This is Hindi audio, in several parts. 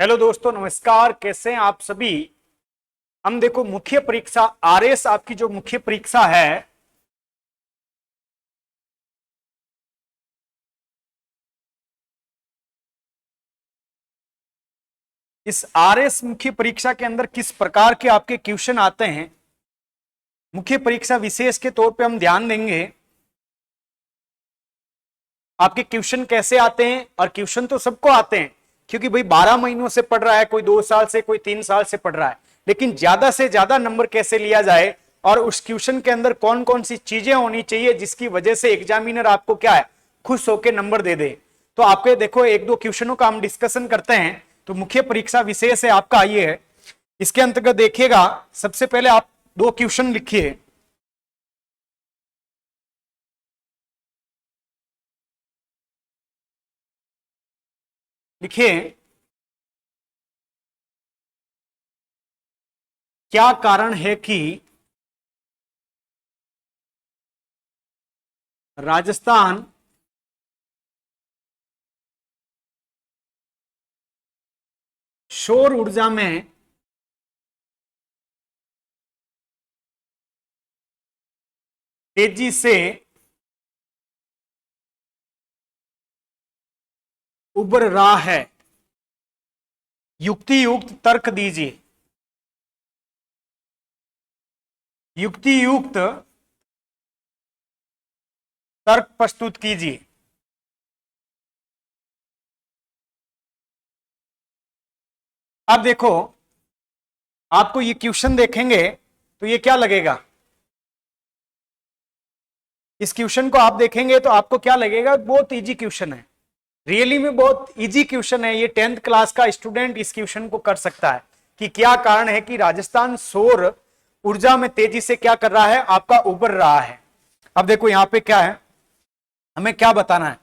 हेलो दोस्तों, नमस्कार। कैसे हैं आप सभी। हम देखो मुख्य परीक्षा आरएस, आपकी जो मुख्य परीक्षा है इस आरएस मुख्य परीक्षा के अंदर किस प्रकार के आपके क्वेश्चन आते हैं, मुख्य परीक्षा विशेष के तौर पे हम ध्यान देंगे। आपके क्वेश्चन कैसे आते हैं, और क्वेश्चन तो सबको आते हैं क्योंकि भाई 12 महीनों से पढ़ रहा है, कोई 2 साल से, कोई 3 साल से पढ़ रहा है, लेकिन ज्यादा से ज्यादा नंबर कैसे लिया जाए और उस क्वेश्चन के अंदर कौन कौन सी चीजें होनी चाहिए जिसकी वजह से एग्जामिनर आपको क्या है, खुश होकर नंबर दे दे। तो आपके देखो एक दो क्वेश्चनों का हम डिस्कशन करते हैं। तो मुख्य परीक्षा विशेष है आपका ये है, इसके अंतर्गत देखिएगा। सबसे पहले आप 2 क्वेश्चन लिखिए। लिखिए, क्या कारण है कि राजस्थान सौर ऊर्जा में तेजी से उभर रहा है। युक्ति युक्त तर्क दीजिए। युक्ति युक्त तर्क प्रस्तुत कीजिए। अब देखो, आपको ये क्वेश्चन देखेंगे तो ये क्या लगेगा, इस क्वेश्चन को आप देखेंगे तो आपको क्या लगेगा, बहुत इजी क्वेश्चन है। रियली में बहुत इजी क्वेश्चन है ये। 10th क्लास का स्टूडेंट इस क्वेश्चन को कर सकता है कि क्या कारण है कि राजस्थान सौर ऊर्जा में तेजी से क्या कर रहा है, आपका उभर रहा है। अब देखो यहां पे क्या है, हमें क्या बताना है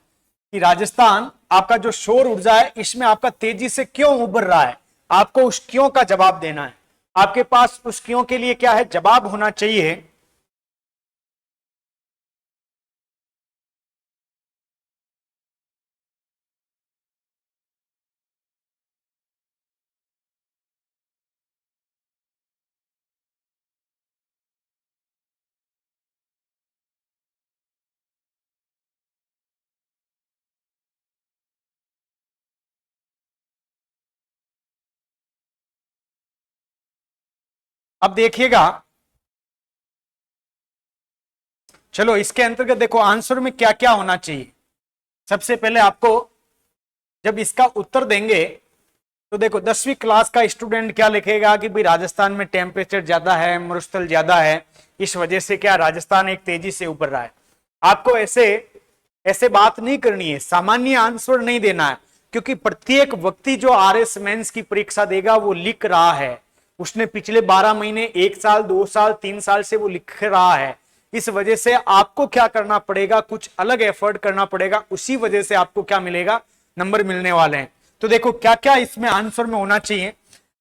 कि राजस्थान आपका जो सौर ऊर्जा है इसमें आपका तेजी से क्यों उभर रहा है। आपको उस क्यों का जवाब देना है। आपके पास उस क्यों के लिए क्या है, जवाब होना चाहिए। अब देखिएगा, चलो इसके अंतर्गत देखो आंसर में क्या क्या होना चाहिए। सबसे पहले आपको जब इसका उत्तर देंगे तो देखो 10वीं क्लास का स्टूडेंट क्या लिखेगा कि भाई राजस्थान में टेम्परेचर ज्यादा है, मरुस्थल ज्यादा है, इस वजह से क्या राजस्थान एक तेजी से उभर रहा है। आपको ऐसे ऐसे बात नहीं करनी है, सामान्य आंसर नहीं देना है, क्योंकि प्रत्येक व्यक्ति जो आरएस मेंस की परीक्षा देगा वो लिख रहा है। उसने पिछले 12 महीने, 1 साल, 2 साल, 3 साल से वो लिख रहा है। इस वजह से आपको क्या करना पड़ेगा, कुछ अलग एफर्ट करना पड़ेगा, उसी वजह से आपको क्या मिलेगा, नंबर मिलने वाले हैं। तो देखो क्या क्या इसमें आंसर में होना चाहिए।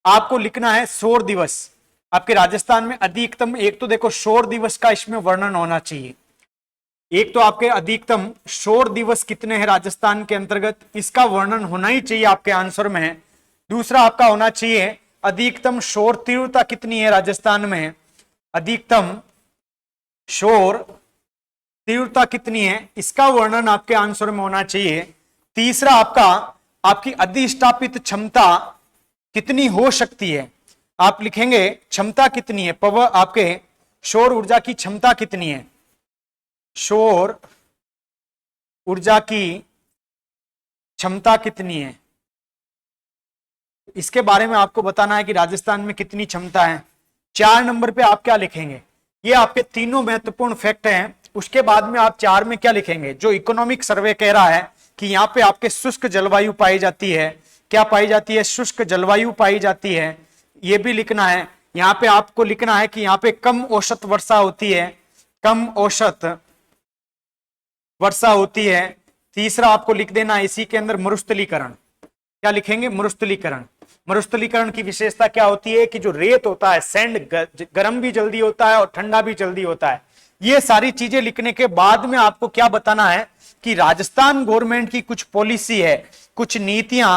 आपको लिखना है सौर दिवस आपके राजस्थान में अधिकतम, एक तो देखो सौर दिवस का इसमें वर्णन होना चाहिए। एक तो आपके अधिकतम सौर दिवस कितने हैं राजस्थान के अंतर्गत, इसका वर्णन होना ही चाहिए आपके आंसर में है। दूसरा आपका होना चाहिए अधिकतम सौर तीव्रता कितनी है राजस्थान में, अधिकतम सौर तीव्रता कितनी है, इसका वर्णन आपके आंसर में होना चाहिए। तीसरा आपकी अधिष्ठापित क्षमता कितनी हो सकती है, आप लिखेंगे क्षमता कितनी है, पावर आपके सौर ऊर्जा की क्षमता कितनी है, सौर ऊर्जा की क्षमता कितनी है, इसके बारे में आपको बताना है कि राजस्थान में कितनी क्षमता है। 4 नंबर पे आप क्या लिखेंगे, ये आपके तीनों महत्वपूर्ण फैक्ट हैं। उसके बाद में आप 4 में क्या लिखेंगे, जो इकोनॉमिक सर्वे कह रहा है कि यहाँ पे आपके शुष्क जलवायु पाई जाती है। क्या पाई जाती है, शुष्क जलवायु पाई जाती है, ये भी लिखना है। यहाँ पे आपको लिखना है कि यहाँ पे कम औसत वर्षा होती है, कम औसत वर्षा होती है। तीसरा आपको लिख देना है इसी के अंदर मरुस्थलीकरण। क्या लिखेंगे, मरुस्थलीकरण। मरुस्थलीकरण की विशेषता क्या होती है कि जो रेत होता है, सैंड, गर्म भी जल्दी होता है और ठंडा भी जल्दी होता है। ये सारी चीजें लिखने के बाद में आपको क्या बताना है कि राजस्थान गवर्नमेंट की कुछ पॉलिसी है, कुछ नीतियां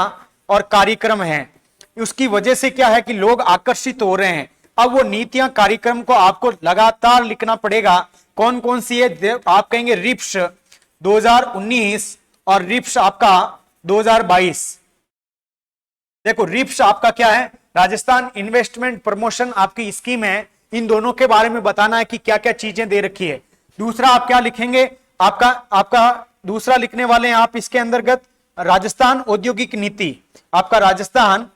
और कार्यक्रम हैं, उसकी वजह से क्या है कि लोग आकर्षित हो रहे हैं। अब वो नीतियां कार्यक्रम को आपको लगातार लिखना पड़ेगा। कौन कौन सी है आप कहेंगे रिप्स 2019 और रिप्स आपका 2022। देखो रिप्स आपका क्या है, राजस्थान इन्वेस्टमेंट प्रमोशन आपकी स्कीम है। इन दोनों के बारे में बताना है कि क्या क्या चीजें दे रखी है। दूसरा आप क्या लिखेंगे, आपका आपका दूसरा लिखने वाले हैं आप इसके अंतर्गत राजस्थान औद्योगिक नीति, आपका राजस्थान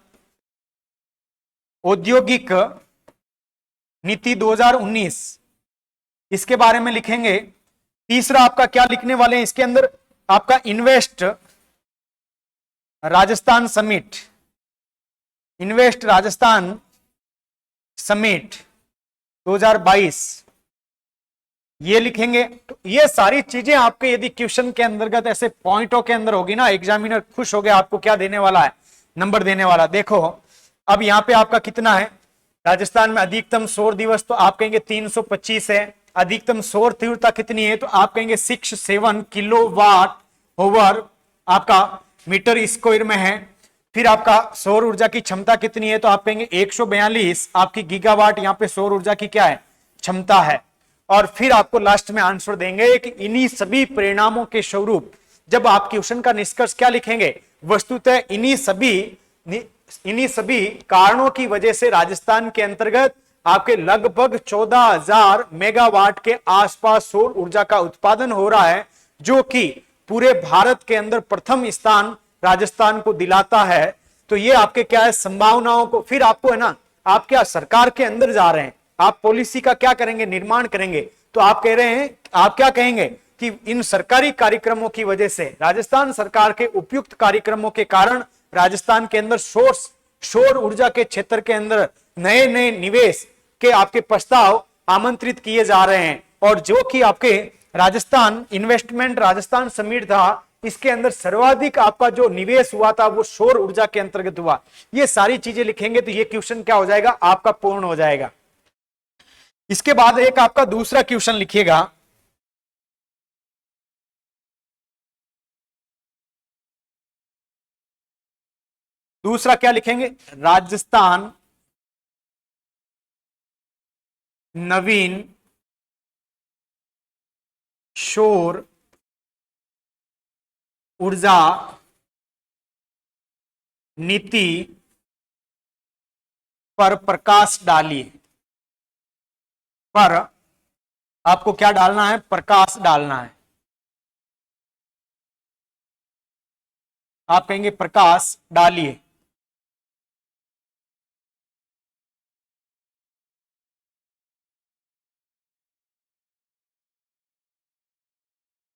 औद्योगिक नीति 2019 इसके बारे में लिखेंगे। तीसरा आपका क्या लिखने वाले हैं इसके अंदर, आपका invest Rajasthan summit, invest Rajasthan summit 2022 ये लिखेंगे। तो ये सारी चीजें आपके यदि क्वेश्चन के अंतर्गत ऐसे पॉइंटों के अंदर होगी ना, एग्जामिनर खुश हो गया, आपको क्या देने वाला है, नंबर देने वाला। देखो अब यहां पे आपका कितना है, राजस्थान में अधिकतम सौर दिवस तो आप कहेंगे 325 है। अधिकतम सौर तीव्रता कितनी है तो आप कहेंगे 67 किलोवाट ओवर आपका मीटर स्क्वायर में है। फिर आपका सौर ऊर्जा की क्षमता कितनी है तो आप कहेंगे 142 आपकी गीगावाट यहां पे सौर ऊर्जा की क्या है, क्षमता है। और फिर आपको लास्ट में आंसर देंगे कि इन्हीं सभी परिणामों के स्वरूप जब आप क्वेश्चन का निष्कर्ष क्या लिखेंगे, वस्तुतः इन्हीं सभी कारणों की वजह से राजस्थान के अंतर्गत आपके लगभग 14,000 मेगावाट के आसपास सौर ऊर्जा का उत्पादन हो रहा है, जो कि पूरे भारत के अंदर प्रथम स्थान राजस्थान को दिलाता है। तो ये आपके क्या है संभावनाओं को, फिर आपको है ना, आप क्या सरकार के अंदर जा रहे हैं, आप पॉलिसी का क्या करेंगे, निर्माण करेंगे। तो आप कह रहे हैं, आप क्या कहेंगे कि इन सरकारी कार्यक्रमों की वजह से, राजस्थान सरकार के उपयुक्त कार्यक्रमों के कारण राजस्थान के अंदर सौर ऊर्जा के क्षेत्र के अंदर नए नए निवेश के आपके प्रस्ताव आमंत्रित किए जा रहे हैं। और जो कि आपके राजस्थान इन्वेस्टमेंट राजस्थान समिट था, इसके अंदर सर्वाधिक आपका जो निवेश हुआ था वो सौर ऊर्जा के अंतर्गत हुआ। ये सारी चीजें लिखेंगे तो ये क्वेश्चन क्या हो जाएगा, आपका पूर्ण हो जाएगा। इसके बाद एक आपका दूसरा क्वेश्चन लिखिएगा, दूसरा क्या लिखेंगे, राजस्थान नवीन सौर ऊर्जा नीति पर प्रकाश डालिए। पर आपको क्या डालना है, प्रकाश डालना है। आप कहेंगे प्रकाश डालिए।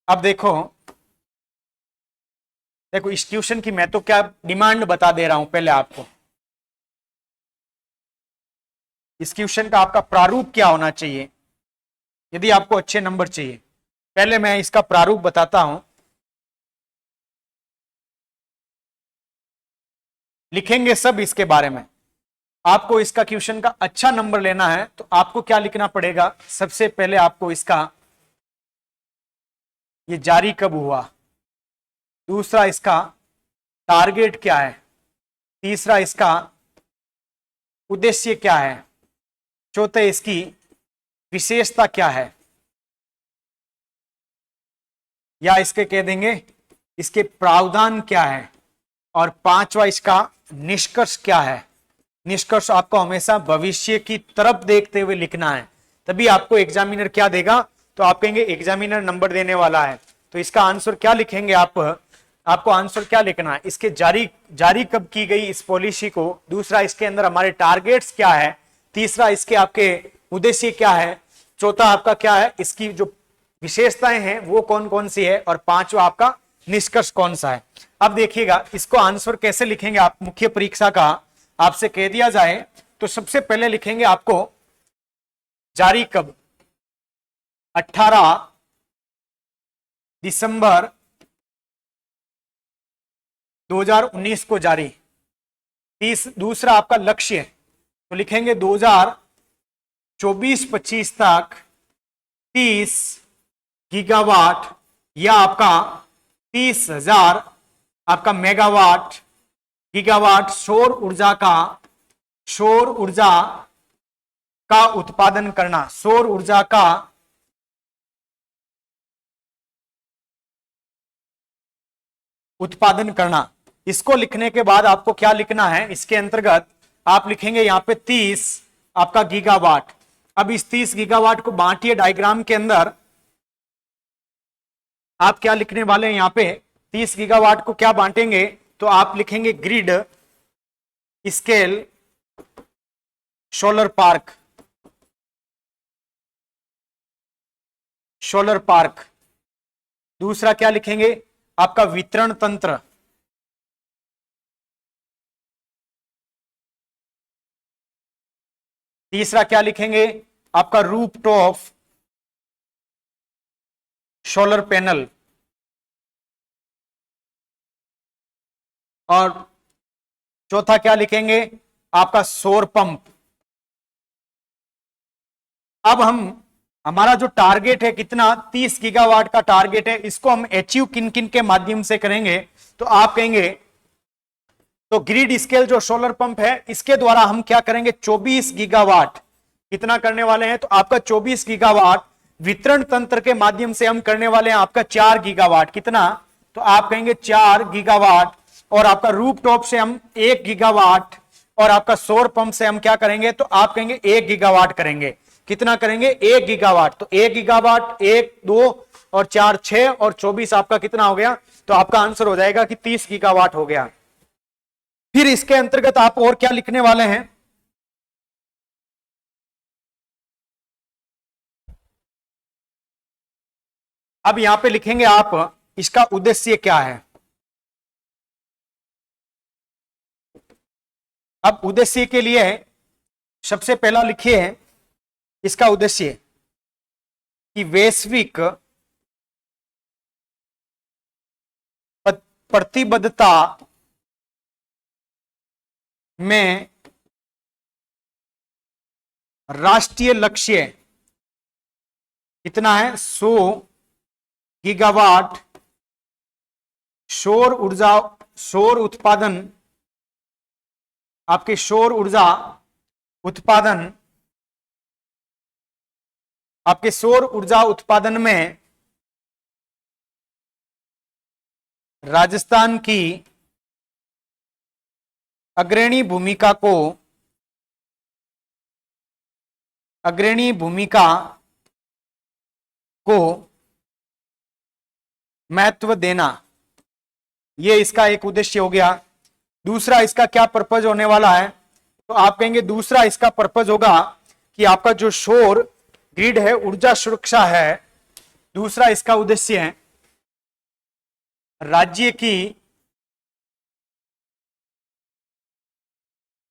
अब देखो इस क्वेश्चन की मैं तो क्या डिमांड बता दे रहा हूं पहले आपको। इस क्वेश्चन का आपका प्रारूप क्या होना चाहिए यदि आपको अच्छे नंबर चाहिए। पहले मैं इसका प्रारूप बताता हूं। लिखेंगे सब इसके बारे में। आपको इसका क्वेश्चन का अच्छा नंबर लेना है तो आपको क्या लिखना पड़ेगा, सबसे पहले आपको इसका ये जारी कब हुआ, दूसरा इसका टारगेट क्या है, तीसरा इसका उद्देश्य क्या है, चौथा इसकी विशेषता क्या है, या इसके कह देंगे इसके प्रावधान क्या है, और पांचवा इसका निष्कर्ष क्या है। निष्कर्ष आपको हमेशा भविष्य की तरफ देखते हुए लिखना है, तभी आपको एग्जामिनर क्या देगा, तो आप कहेंगे एग्जामिनर नंबर देने वाला है। तो इसका आंसर क्या लिखेंगे आपको आंसर क्या लिखना है, इसके जारी कब की गई इस पॉलिसी को, दूसरा इसके अंदर हमारे टारगेट्स क्या है, तीसरा इसके आपके उद्देश्य क्या है, चौथा आपका क्या है इसकी जो विशेषताएं हैं वो कौन कौन सी है, और पांचवा आपका निष्कर्ष कौन सा है। अब देखिएगा इसको आंसर कैसे लिखेंगे आप, मुख्य परीक्षा का आपसे कह दिया जाए तो सबसे पहले लिखेंगे आपको जारी कब, 18 दिसंबर 2019 को जारी। दूसरा आपका लक्ष्य तो लिखेंगे 2024-25 तक 30 गीगावाट या आपका 30,000 आपका मेगावाट गीगावाट सौर ऊर्जा का उत्पादन करना, सौर ऊर्जा का उत्पादन करना। इसको लिखने के बाद आपको क्या लिखना है, इसके अंतर्गत आप लिखेंगे यहां पे 30 आपका गीगावाट। अब इस 30 गीगावाट को बांटिए डायग्राम के अंदर। आप क्या लिखने वाले हैं यहां पे, 30 गीगावाट को क्या बांटेंगे, तो आप लिखेंगे grid scale solar park, solar park. दूसरा क्या लिखेंगे, आपका वितरण तंत्र, तीसरा क्या लिखेंगे, आपका रूफटॉप सोलर पैनल, और चौथा क्या लिखेंगे, आपका सौर पंप। अब हमारा जो टारगेट है कितना, 30 गीगावाट का टारगेट है, इसको हम अचीव किन किन के माध्यम से करेंगे, तो आप कहेंगे तो ग्रिड स्केल जो सोलर पंप है इसके द्वारा हम क्या करेंगे, 24 गीगावाट कितना करने वाले हैं, तो आपका 24 गीगावाट। वितरण तंत्र के माध्यम से हम करने वाले हैं आपका 4 गीगावाट, कितना, तो आप कहेंगे 4 गीगावाट। और आपका रूफटॉप से हम 1 गीगावाट, और आपका सौर पंप से हम क्या करेंगे, तो आप कहेंगे 1 गीगावाट करेंगे। कितना करेंगे, 1 गीगावाट। तो 1 गीगावाट, 1 2 और 4 6 और 24 आपका कितना हो गया, तो आपका आंसर हो जाएगा कि 30 गीगावाट हो गया। फिर इसके अंतर्गत आप और क्या लिखने वाले हैं, अब यहां पे लिखेंगे आप इसका उद्देश्य क्या है। अब उद्देश्य के लिए सबसे पहला लिखिए इसका उद्देश्य कि वैश्विक प्रतिबद्धता में राष्ट्रीय लक्ष्य कितना है, 100 गीगावाट सौर उत्पादन, आपके सौर ऊर्जा उत्पादन, आपके सौर ऊर्जा उत्पादन में राजस्थान की अग्रणी भूमिका को महत्व देना, यह इसका एक उद्देश्य हो गया। दूसरा इसका क्या पर्पज होने वाला है, तो आप कहेंगे दूसरा इसका पर्पज होगा कि आपका जो सौर ग्रिड है ऊर्जा सुरक्षा है। दूसरा इसका उद्देश्य है राज्य की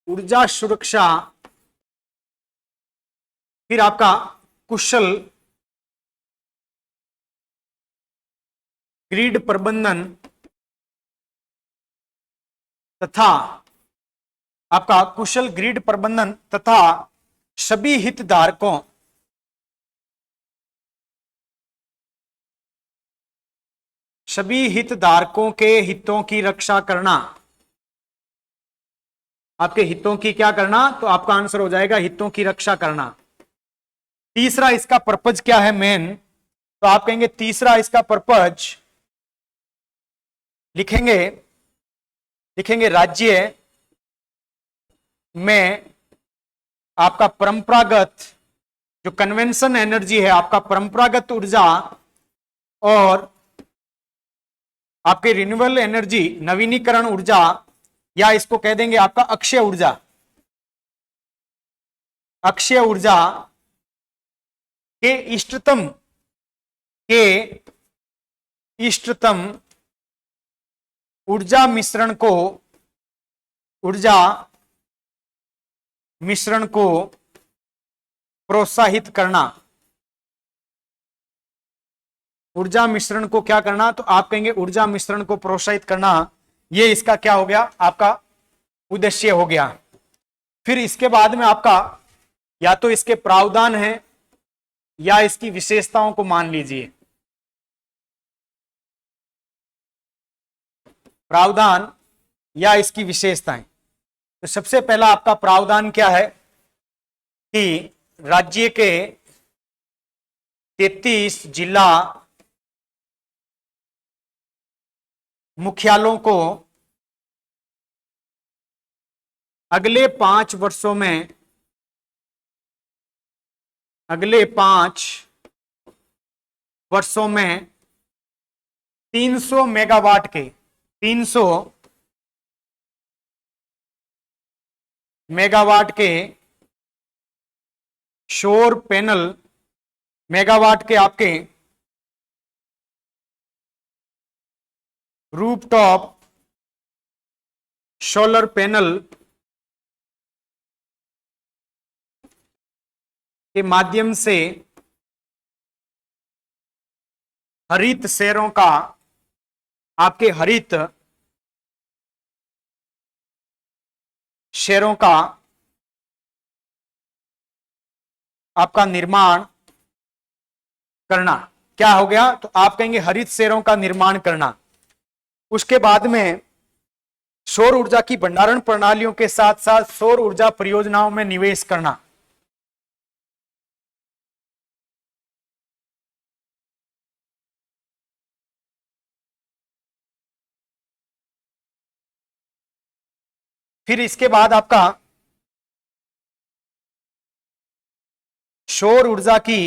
ऊर्जा सुरक्षा, फिर आपका कुशल ग्रिड प्रबंधन तथा आपका कुशल ग्रिड प्रबंधन तथा सभी हितधारकों के हितों की रक्षा करना। आपके हितों की क्या करना, तो आपका आंसर हो जाएगा हितों की रक्षा करना। तीसरा इसका पर्पज क्या है मेन, तो आप कहेंगे तीसरा इसका पर्पज लिखेंगे राज्य में आपका परंपरागत जो कन्वेंशन एनर्जी है, आपका परंपरागत ऊर्जा और आपके रिन्यूएबल एनर्जी नवीनीकरण ऊर्जा, या इसको कह देंगे आपका अक्षय ऊर्जा के इष्टतम ऊर्जा मिश्रण को प्रोत्साहित करना। ऊर्जा मिश्रण को क्या करना, तो आप कहेंगे ऊर्जा मिश्रण को प्रोत्साहित करना। ये इसका क्या हो गया, आपका उद्देश्य हो गया। फिर इसके बाद में आपका या तो इसके प्रावधान है या इसकी विशेषताओं को मान लीजिए। प्रावधान या इसकी विशेषताएं। तो सबसे पहला आपका प्रावधान क्या है कि राज्य के 33 जिला मुख्यालयों को अगले 5 वर्षों में, अगले 5 वर्षों में 300 मेगावाट के, 300 मेगावाट के सौर पैनल, मेगावाट के आपके रूफटॉप सोलर पैनल के माध्यम से हरित शहरों का, आपके हरित शहरों का आपका निर्माण करना। क्या हो गया? तो आप कहेंगे हरित शहरों का निर्माण करना। उसके बाद में सौर ऊर्जा की भंडारण प्रणालियों के साथ साथ सौर ऊर्जा परियोजनाओं में निवेश करना। फिर इसके बाद आपका सौर ऊर्जा की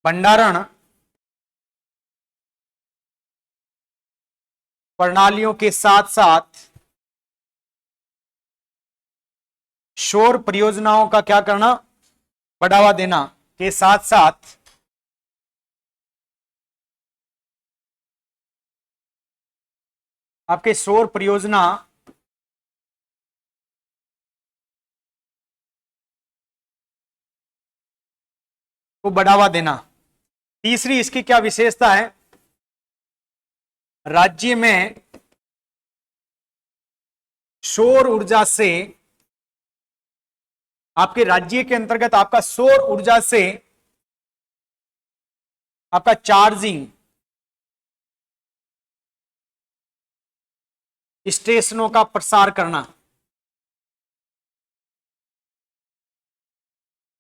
भंडारण प्रणालियों के साथ साथ सौर परियोजनाओं का क्या करना? बढ़ावा देना के साथ साथ आपके सौर परियोजना को बढ़ावा देना। तीसरी इसकी क्या विशेषता है? राज्य में सौर ऊर्जा से, आपके राज्य के अंतर्गत आपका सौर ऊर्जा से आपका चार्जिंग स्टेशनों का प्रसार करना।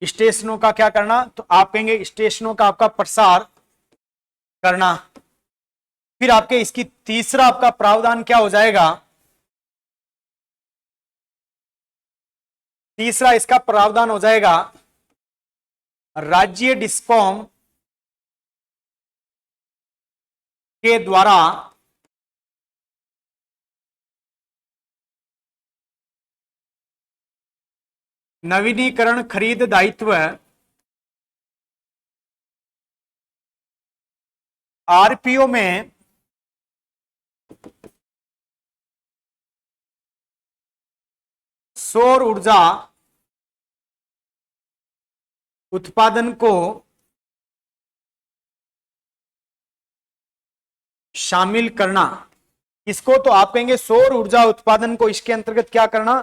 स्टेशनों का क्या करना? तो आप कहेंगे स्टेशनों का आपका प्रसार करना। फिर आपके इसकी तीसरा आपका प्रावधान क्या हो जाएगा? तीसरा इसका प्रावधान हो जाएगा राज्य डिस्कॉम के द्वारा नवीनीकरण खरीद दायित्व आरपीओ में सौर ऊर्जा उत्पादन को शामिल करना। इसको तो आप कहेंगे सौर ऊर्जा उत्पादन को इसके अंतर्गत क्या करना?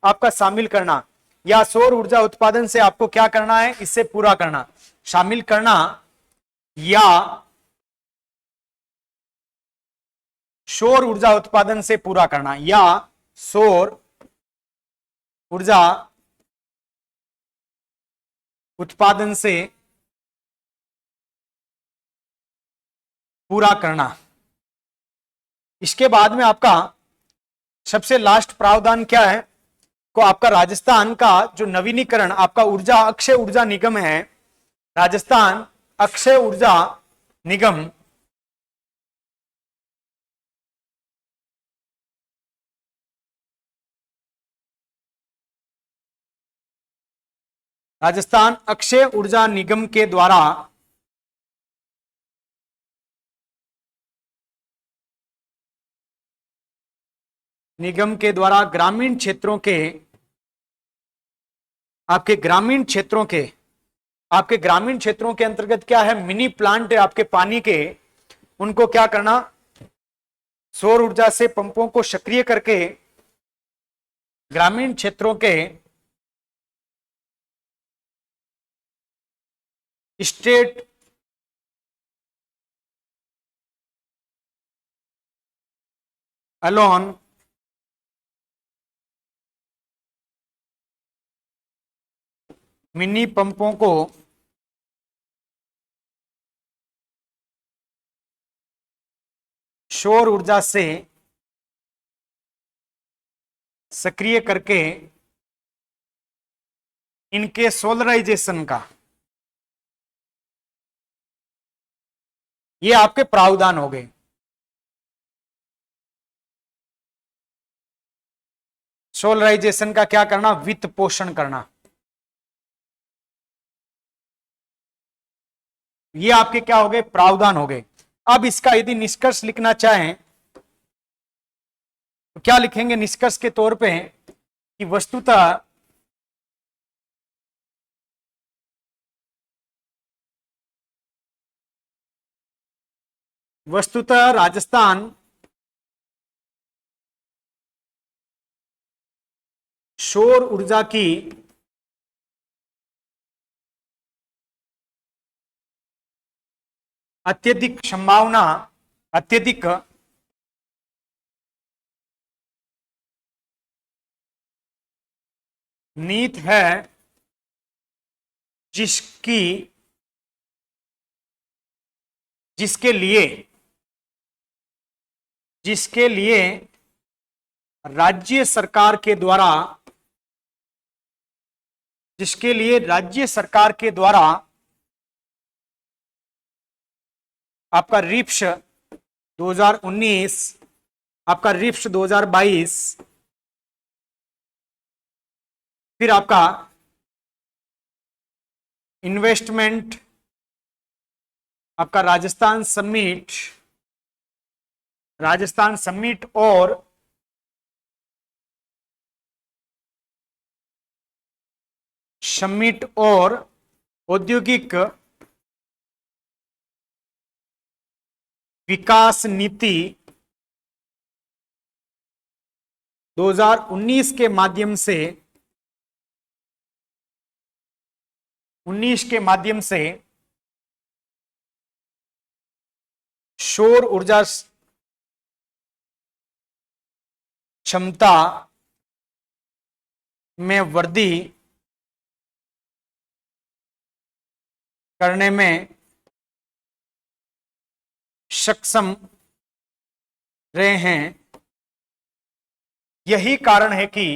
आपका शामिल करना, या सौर ऊर्जा उत्पादन से आपको क्या करना है? इससे पूरा करना, शामिल करना, या सौर ऊर्जा उत्पादन से पूरा करना, या सौर ऊर्जा उत्पादन से पूरा करना। इसके बाद में आपका सबसे लास्ट प्रावधान क्या है? को आपका राजस्थान का जो नवीनीकरण आपका ऊर्जा, अक्षय ऊर्जा निगम है, राजस्थान अक्षय ऊर्जा निगम राजस्थान अक्षय ऊर्जा निगम के द्वारा ग्रामीण क्षेत्रों के, आपके ग्रामीण क्षेत्रों के, आपके ग्रामीण क्षेत्रों के अंतर्गत क्या है? मिनी प्लांट है आपके पानी के, उनको क्या करना? सौर ऊर्जा से पंपों को सक्रिय करके ग्रामीण क्षेत्रों के स्टेट अलोन मिनी पंपों को सौर ऊर्जा से सक्रिय करके इनके सोलराइजेशन का, ये आपके प्रावधान हो गए। सोलराइजेशन का क्या करना? वित्त पोषण करना। ये आपके क्या हो गए? प्रावधान हो गए। अब इसका यदि निष्कर्ष लिखना चाहें तो क्या लिखेंगे निष्कर्ष के तौर पे कि वस्तुतः राजस्थान सौर ऊर्जा की अत्यधिक संभावना, अत्यधिक नीत है, जिसके लिए राज्य सरकार के द्वारा आपका रिप्स 2019, आपका रिप्स 2022, फिर आपका इन्वेस्टमेंट, आपका राजस्थान समिट और औद्योगिक विकास नीति 2019 के माध्यम से सौर ऊर्जा क्षमता में वृद्धि करने में सक्षम रहे हैं। यही कारण है कि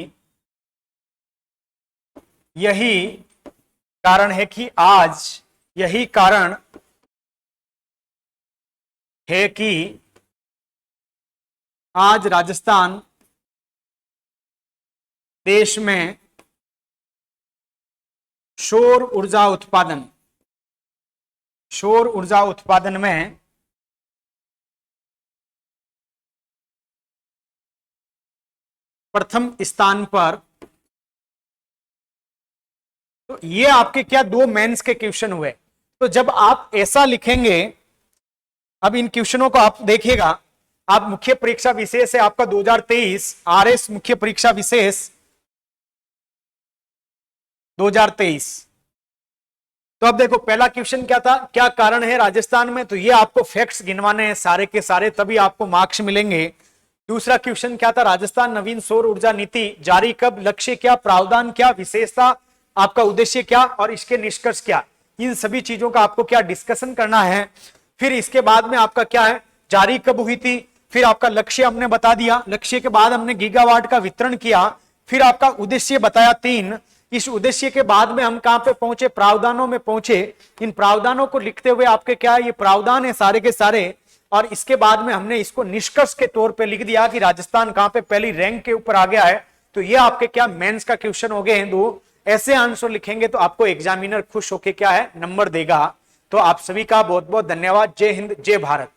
आज राजस्थान देश में सौर ऊर्जा उत्पादन में प्रथम स्थान पर। तो ये आपके क्या दो मेंस के क्वेश्चन हुए। तो जब आप ऐसा लिखेंगे, अब इन क्वेश्चनों को आप देखिएगा, आप मुख्य परीक्षा विशेष है आपका 2023 आरएस मुख्य परीक्षा विशेष 2023। तो अब देखो पहला क्वेश्चन क्या था, क्या कारण है राजस्थान में, तो ये आपको फैक्ट्स गिनवाने हैं सारे के सारे, तभी आपको मार्क्स मिलेंगे। दूसरा क्वेश्चन क्या था, राजस्थान नवीन सौर ऊर्जा नीति जारी कब, लक्ष्य क्या, प्रावधान क्या, विशेषता, आपका उद्देश्य क्या और इसके निष्कर्ष क्या, इन सभी चीजों का आपको क्या डिस्कशन करना है। फिर इसके बाद में आपका क्या है, जारी कब हुई थी, फिर आपका लक्ष्य हमने बता दिया, लक्ष्य के बाद हमने गीगावाट का वितरण किया, फिर आपका उद्देश्य बताया 3। इस उद्देश्य के बाद में हम कहां पे पहुंचे, प्रावधानों में पहुंचे। इन प्रावधानों को लिखते हुए आपके क्या है, ये प्रावधान है सारे के सारे, और इसके बाद में हमने इसको निष्कर्ष के तौर पे लिख दिया कि राजस्थान कहां पे पहली रैंक के ऊपर आ गया है। तो ये आपके क्या मेंस का क्वेश्चन हो गए हैं 2। ऐसे आंसर लिखेंगे तो आपको एग्जामिनर खुश होके क्या है नंबर देगा। तो आप सभी का बहुत बहुत धन्यवाद। जय हिंद, जय भारत।